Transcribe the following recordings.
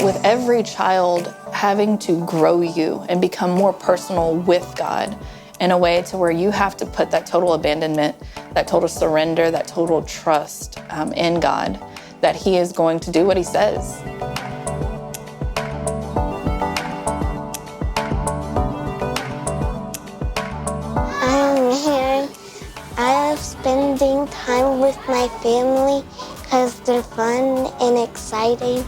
with every child having to grow you and become more personal with God in a way to where you have to put that total abandonment, that total surrender, that total trust in God, that He is going to do what He says. I'm here. I love spending time with my family because they're fun and exciting.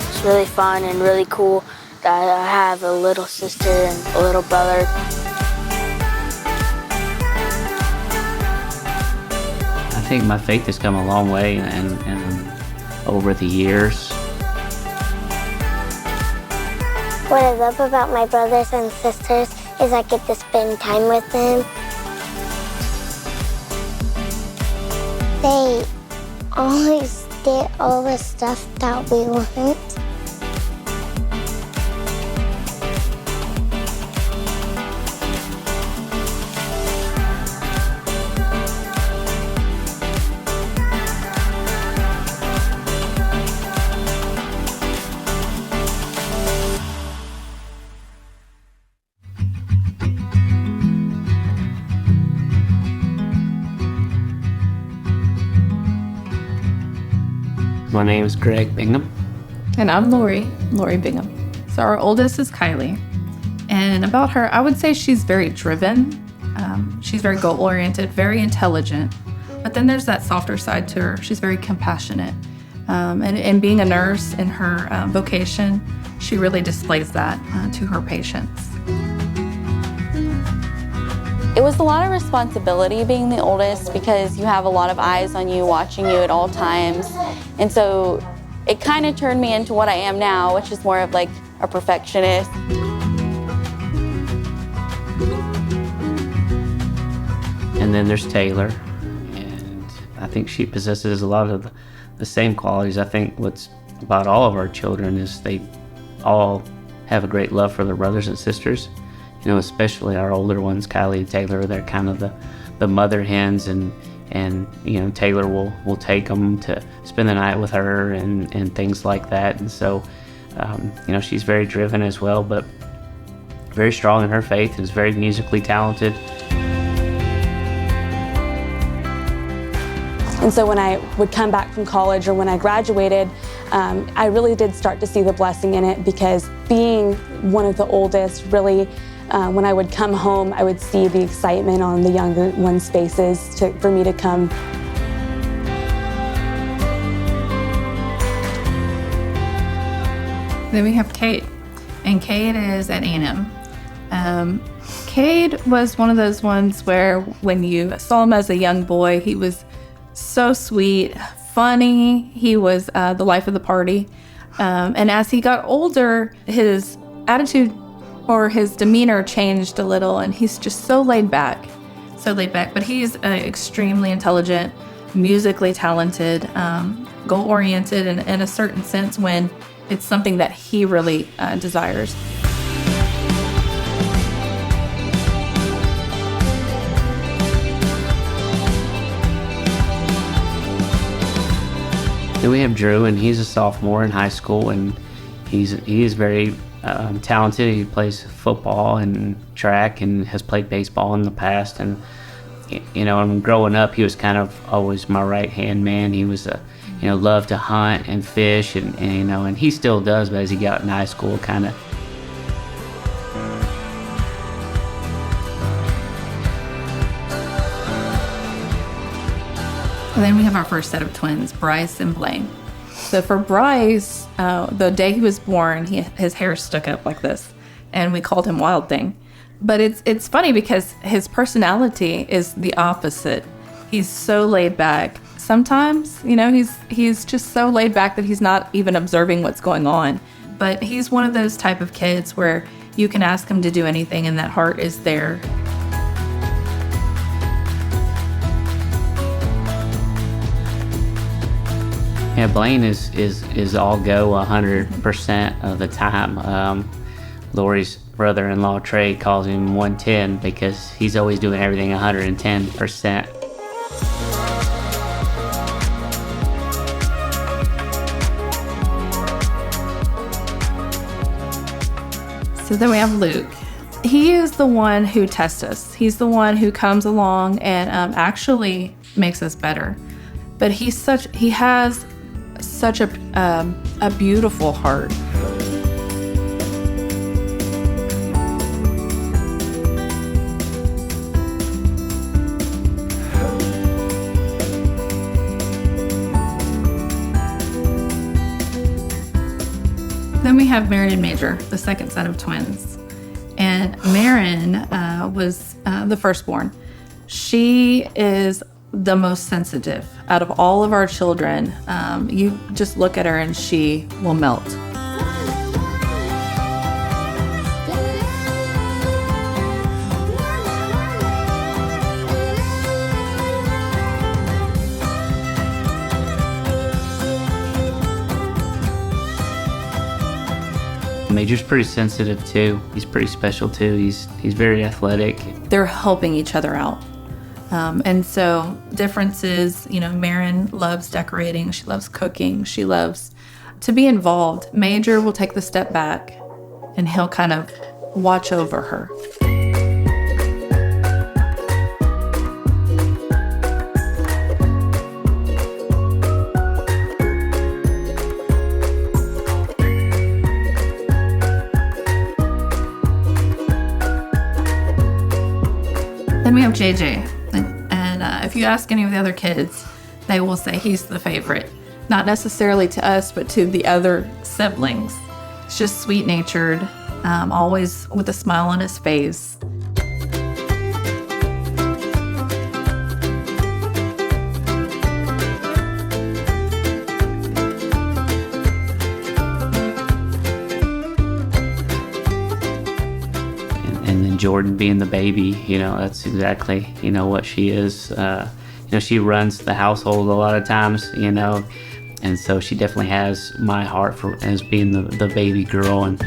It's really fun and really cool that I have a little sister and a little brother. I think my faith has come a long way and over the years. What I love about my brothers and sisters is I get to spend time with them. They always get all the stuff that we want. My name is Greg Bingham. And I'm Lori Bingham. So our oldest is Kylie. And about her, I would say she's very driven. She's very goal-oriented, very intelligent. But then there's that softer side to her. She's very compassionate. And being a nurse in her vocation, she really displays that to her patients. It was a lot of responsibility being the oldest because you have a lot of eyes on you, watching you at all times. And so it kind of turned me into what I am now, which is more of like a perfectionist. And then there's Taylor, and I think she possesses a lot of the same qualities. I think what's about all of our children is they all have a great love for their brothers and sisters. You know, especially our older ones, Kylie and Taylor, they're kind of the mother hens, and you know, Taylor will take them to spend the night with her and things like that. And so, you know, she's very driven as well, but very strong in her faith and is very musically talented. And so when I would come back from college or when I graduated, I really did start to see the blessing in it, because being one of the oldest, really, when I would come home, I would see the excitement on the younger ones' faces for me to come. Then we have Cade, and Cade is at A&M. Cade was one of those ones where when you saw him as a young boy, he was so sweet, funny. He was the life of the party. And as he got older, his attitude or his demeanor changed a little, and he's just so laid back. But he's extremely intelligent, musically talented, goal-oriented in a certain sense when it's something that he really desires. Then we have Drew, and he's a sophomore in high school, and he is very talented. He plays football and track and has played baseball in the past. And you know, and growing up, he was kind of always my right-hand man. He was you know, loved to hunt and fish, and you know, and he still does. But as he got in high school, kind of. And then we have our first set of twins, Bryce and Blaine. So for Bryce, the day he was born, his hair stuck up like this, and we called him Wild Thing. But it's funny because his personality is the opposite. He's so laid back. Sometimes, you know, he's just so laid back that he's not even observing what's going on. But he's one of those type of kids where you can ask him to do anything and that heart is there. Yeah, Blaine is all go 100% of the time. Lori's brother-in-law Trey calls him 110 because he's always doing everything 110%. So then we have Luke. He is the one who tests us. He's the one who comes along and actually makes us better. But he has such a beautiful heart. Then we have Marin and Major, the second set of twins. And Marin was the firstborn. She is the most sensitive out of all of our children. You just look at her and she will melt. Major's pretty sensitive too. He's pretty special too. He's very athletic. They're helping each other out. And so differences, Marin loves decorating. She loves cooking. She loves to be involved. Major will take the step back and he'll kind of watch over her. Then we have JJ, and if you ask any of the other kids, they will say he's the favorite. Not necessarily to us, but to the other siblings. He's just sweet-natured, always with a smile on his face. And then Jordan being the baby, that's exactly, what she is. She runs the household a lot of times, and so she definitely has my heart as being the baby girl. And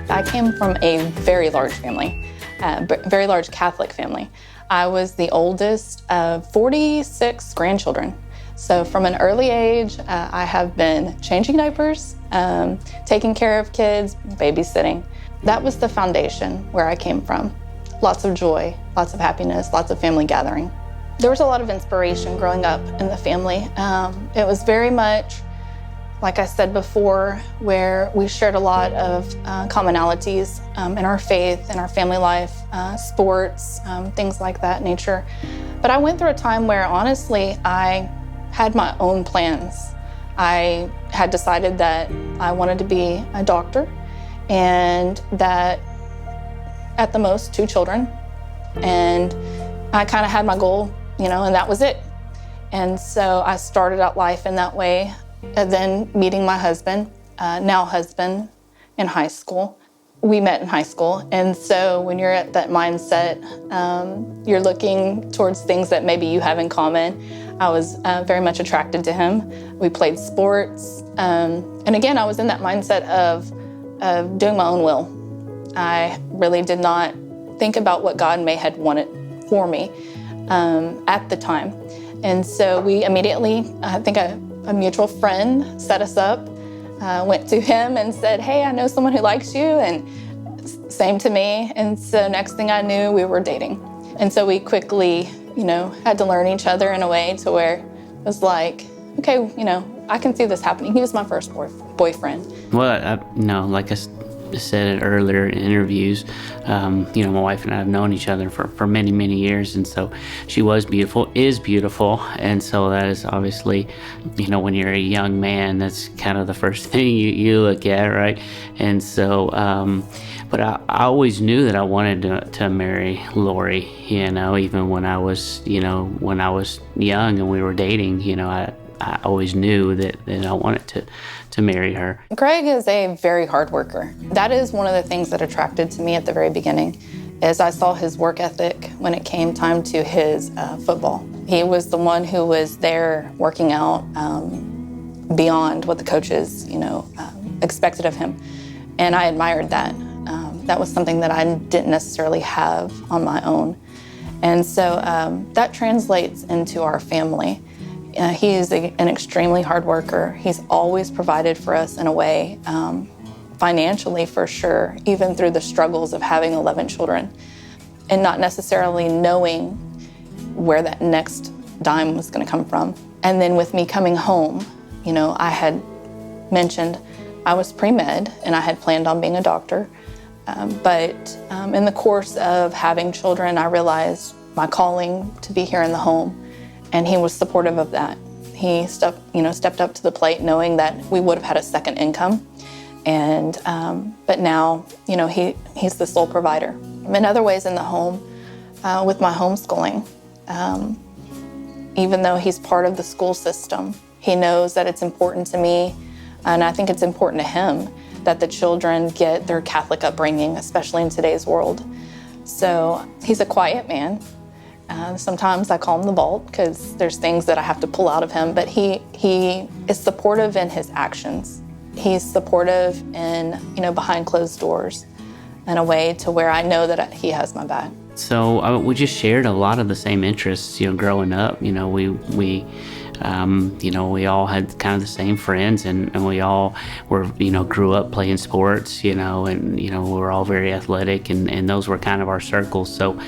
I came from a very large family, very large Catholic family. I was the oldest of 46 grandchildren. So from an early age, I have been changing diapers, taking care of kids, babysitting. That was the foundation where I came from. Lots of joy, lots of happiness, lots of family gathering. There was a lot of inspiration growing up in the family. It was very much, like I said before, where we shared a lot of commonalities in our faith, in our family life, sports, things like that nature. But I went through a time where honestly, I had my own plans. I had decided that I wanted to be a doctor and that at the most 2 children. And I kind of had my goal, and that was it. And so I started out life in that way. And then meeting my husband, now husband, in high school. We met in high school. And so when you're at that mindset, you're looking towards things that maybe you have in common. I was very much attracted to him. We played sports. And again, I was in that mindset of doing my own will. I really did not think about what God may had wanted for me at the time. And so we immediately, I think a mutual friend set us up, went to him and said, hey, I know someone who likes you, and same to me. And so next thing I knew, we were dating. And so we quickly, had to learn each other in a way to where it was like, okay, I can see this happening. He was my first boyfriend. Well, like I said it earlier in interviews, my wife and I have known each other for many, many years, and so she is beautiful, and so that is obviously, when you're a young man, that's kind of the first thing you look at, right? And so, but I always knew that I wanted to marry Lori, even when I was, when I was young and we were dating, I always knew that I wanted to marry her. Greg is a very hard worker. That is one of the things that attracted to me at the very beginning, is I saw his work ethic when it came time to his football. He was the one who was there working out beyond what the coaches, expected of him. And I admired that. That was something that I didn't necessarily have on my own. And so that translates into our family. He is an extremely hard worker. He's always provided for us in a way, financially for sure, even through the struggles of having 11 children and not necessarily knowing where that next dime was going to come from. And then with me coming home, I had mentioned I was pre-med and I had planned on being a doctor. But in the course of having children, I realized my calling to be here in the home, and he was supportive of that. He stepped up to the plate knowing that we would have had a second income. And but now, he's the sole provider. In other ways in the home, with my homeschooling, even though he's part of the school system, he knows that it's important to me, and I think it's important to him that the children get their Catholic upbringing, especially in today's world. So he's a quiet man. Sometimes I call him the vault because there's things that I have to pull out of him, but he is supportive in his actions. He's supportive in, behind closed doors in a way to where I know that he has my back. So we just shared a lot of the same interests, growing up. We all had kind of the same friends, and we all were, grew up playing sports, and, we were all very athletic, and those were kind of our circles. So,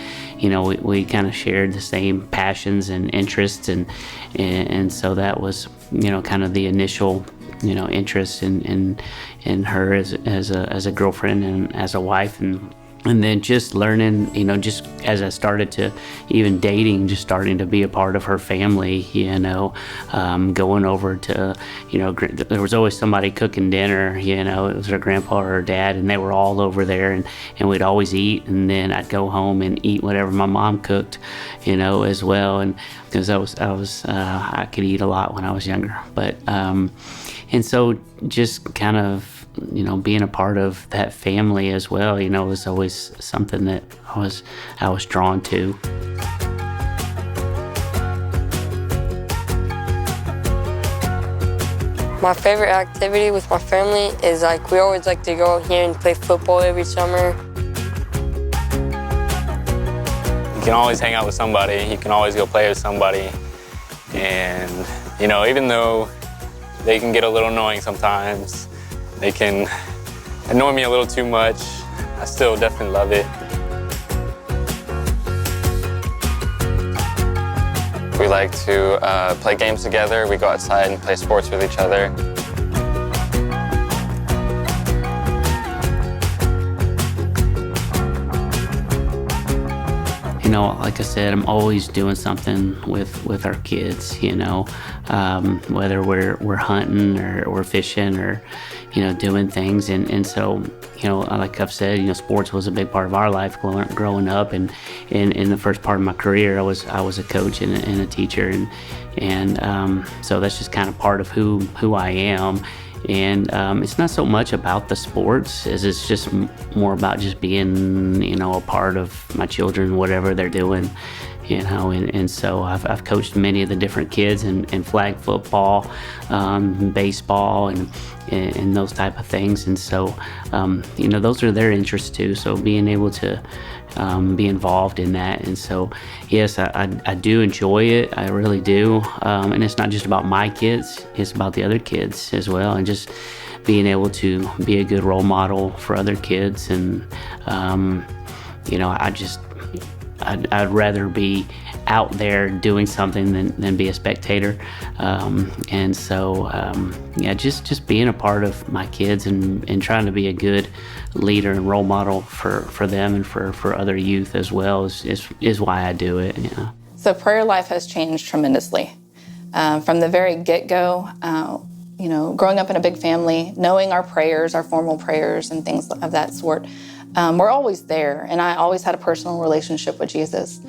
we kind of shared the same passions and interests, and so that was, kind of the initial, interest in her as a girlfriend and as a wife, and then just learning, just as I started to even dating, just starting to be a part of her family, going over to, there was always somebody cooking dinner, it was her grandpa or her dad, and they were all over there, and we'd always eat, and then I'd go home and eat whatever my mom cooked, as well, and because I could eat a lot when I was younger, but, and so just kind of, being a part of that family as well, was always something that I was drawn to. My favorite activity with my family is we always like to go out here and play football every summer. You can always hang out with somebody, you can always go play with somebody, and even though they can get a little annoying sometimes, they can annoy me a little too much, I still definitely love it. We like to play games together, we go outside and play sports with each other. Like I said, I'm always doing something with our kids, whether we're hunting or we're fishing or, doing things. And so, like I've said, sports was a big part of our life growing up. And in the first part of my career, I was a coach and a teacher. And so that's just kind of part of who I am. And it's not so much about the sports as it's just more about just being, a part of my children, whatever they're doing, and so I've coached many of the different kids in flag football, baseball, and those type of things. And so, those are their interests too. So being able to be involved in that. And so, yes, I do enjoy it. I really do. And it's not just about my kids, it's about the other kids as well. And just being able to be a good role model for other kids. And, I'd rather be out there doing something than be a spectator. And so, just being a part of my kids and trying to be a good leader and role model for them and for other youth as well is why I do it. So prayer life has changed tremendously. From the very get-go, growing up in a big family, knowing our prayers, our formal prayers and things of that sort, we're always there. And I always had a personal relationship with Jesus.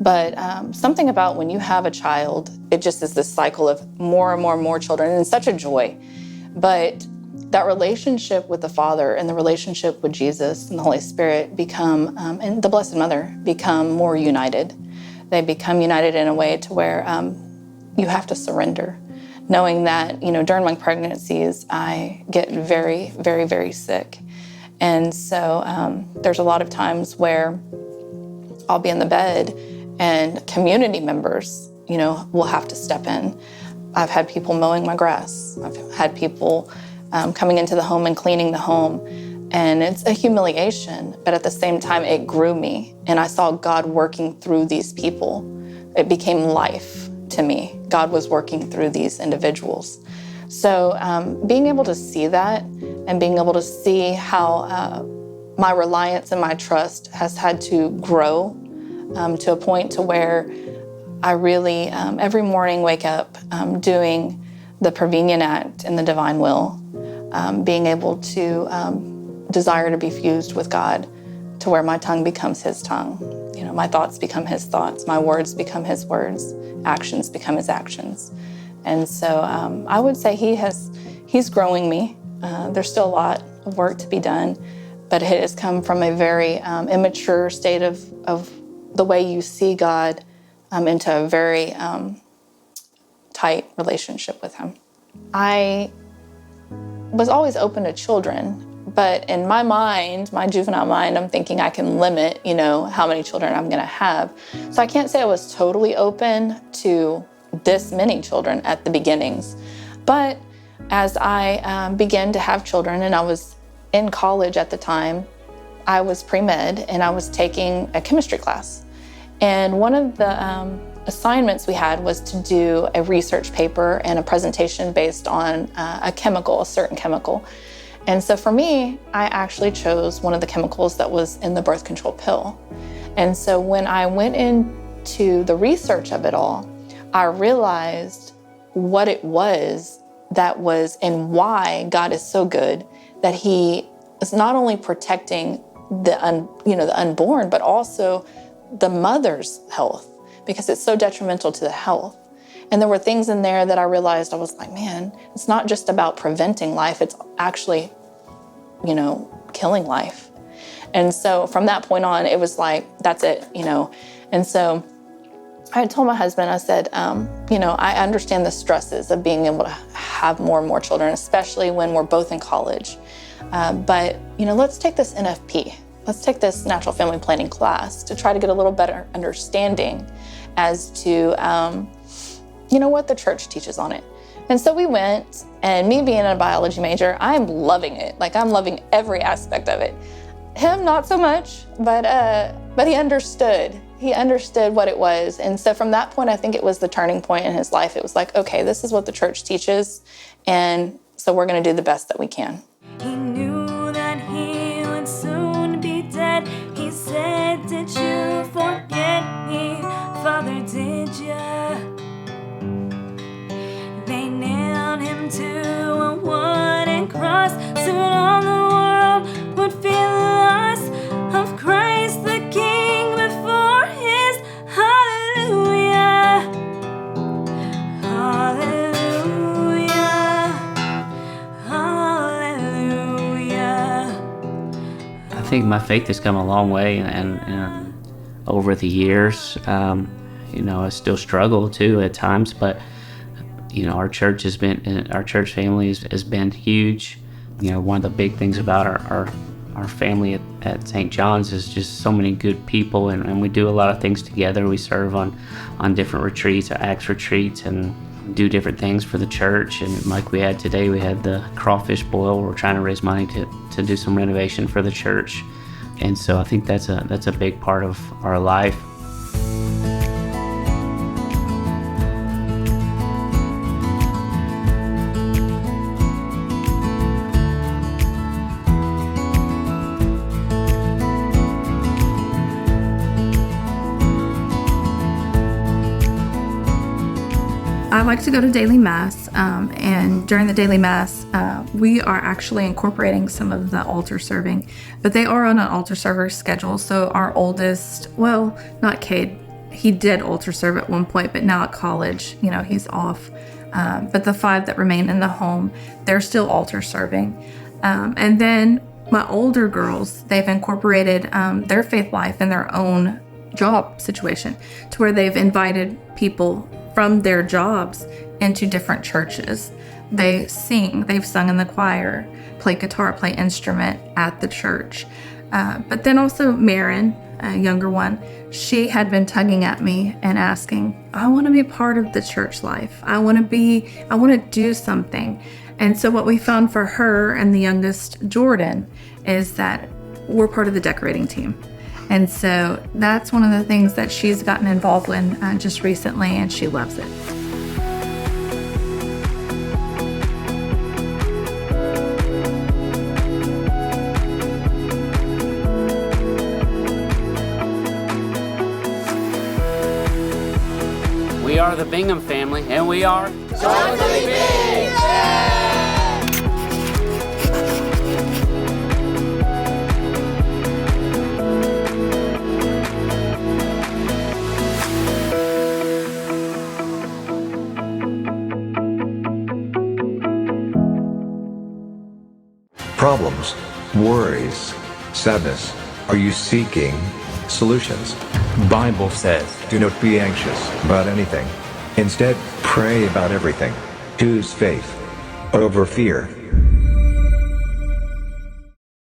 But something about when you have a child, it just is this cycle of more and more and more children, and it's such a joy. But that relationship with the Father and the relationship with Jesus and the Holy Spirit become, and the Blessed Mother, become more united. They become united in a way to where you have to surrender, knowing that, during my pregnancies, I get very, very, very sick. And so there's a lot of times where I'll be in the bed and community members, will have to step in. I've had people mowing my grass. I've had people coming into the home and cleaning the home. And it's a humiliation, but at the same time, it grew me. And I saw God working through these people. It became life to me. God was working through these individuals. So being able to see that and being able to see how my reliance and my trust has had to grow to a point to where I really, every morning, wake up doing the prevenient act in the divine will, being able to desire to be fused with God to where my tongue becomes his tongue. My thoughts become his thoughts, my words become his words, actions become his actions. And so I would say he's growing me. There's still a lot of work to be done, but it has come from a very immature state of the way you see God into a very tight relationship with him. I was always open to children, but in my mind, my juvenile mind, I'm thinking I can limit, how many children I'm going to have. So I can't say I was totally open to this many children at the beginnings. But as I began to have children, and I was in college at the time, I was pre-med and I was taking a chemistry class. And one of the assignments we had was to do a research paper and a presentation based on a certain chemical. And so for me, I actually chose one of the chemicals that was in the birth control pill. And so when I went into the research of it all, I realized what it was that was and why God is so good, that he is not only protecting the unborn, but also the mother's health, because it's so detrimental to the health. And there were things in there that I realized, I was like, man, it's not just about preventing life, it's actually, killing life. And so from that point on, it was like, that's it, And so I had told my husband, I said, I understand the stresses of being able to have more and more children, especially when we're both in college. But let's take this NFP. Let's take this natural family planning class to try to get a little better understanding as to, what the church teaches on it. And so we went, and me being a biology major, I'm loving it. Like, I'm loving every aspect of it. Him, not so much, but he understood. He understood what it was. And so from that point, I think it was the turning point in his life. It was like, okay, this is what the church teaches, and so we're going to do the best that we can. He knew that he would soon be dead. He said, did you forget me, Father, did you? They nailed him to a wooden cross. Soon all the world would feel the loss of Christ the King before his hallelujah. Hallelujah. Hallelujah. I think my faith has come a long way, and over the years, I still struggle too at times, but our church family has been huge. One of the big things about our family at St. John's is just so many good people, and we do a lot of things together. We serve on different retreats, Acts retreats, and do different things for the church. And like we had today, we had the crawfish boil. We're trying to raise money to do some renovation for the church. And so I think that's a big part of our life. I like to go to daily mass, and during the daily mass, we are actually incorporating some of the altar serving, but they are on an altar server schedule. So our oldest, not Cade, he did altar serve at one point, but now at college, he's off. But the 5 that remain in the home, they're still altar serving. And then my older girls, they've incorporated their faith life in their own job situation to where they've invited people from their jobs into different churches. They sing, they've sung in the choir, play guitar, play instrument at the church. But then also Marin, a younger one, she had been tugging at me and asking, I want to be part of the church life. I want to do something. And so what we found for her and the youngest, Jordan, is that we're part of the decorating team. And so that's one of the things that she's gotten involved in just recently, and she loves it. We are the Bingham family, and we are Totally Big! Problems, worries, sadness. Are you seeking solutions? Bible says, do not be anxious about anything. Instead, pray about everything. Choose faith over fear.